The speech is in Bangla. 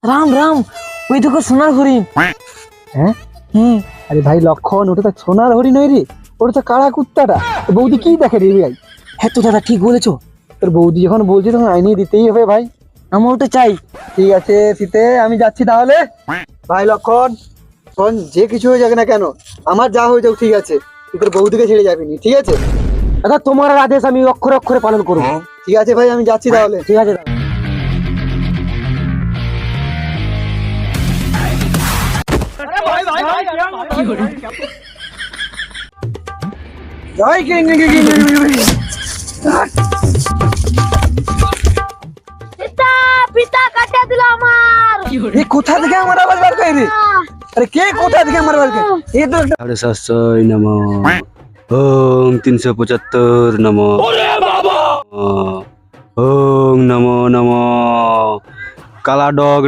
রাম রাম, ওই দেখো সোনার হরিণ। হ্যাঁ হ্যাঁ আরে ভাই লক্ষণ, ওটা তো সোনার হরিণ নয় রে, ওটা তো কাড়া কুত্তাটা। তো বৌদি কি দেখে রে ভাই? হ্যাঁ তো দাদা ঠিক বলেছো। তোর বৌদি যখন বলছে তখন আইনি দিতেই হবে ভাই। আমার ওটা চাই। ঠিক আছে শীতে, আমি যাচ্ছি তাহলে। ভাই লক্ষণ, শোন, যে কিছু হয়ে যাবে না কেন, আমার যা হয়ে যাক ঠিক আছে, তুই তোর বৌদিকে ছেড়ে যাবি নি, ঠিক আছে? দাদা তোমার আদেশ আমি অক্ষরে অক্ষরে পালন করবো। ঠিক আছে ভাই, আমি যাচ্ছি তাহলে। ঠিক আছে দাদা। জয় king king king king king. পিতা পিতা কাটিয়ে দিল আমার। এ কোথা থেকে আমার আওয়াজ বার করে রে? আরে কে কোথা থেকে আমার আওয়াজ করে? এ তো একটা 750 নমো ওম 375 নমো ওম নমো নমো কালা ডগ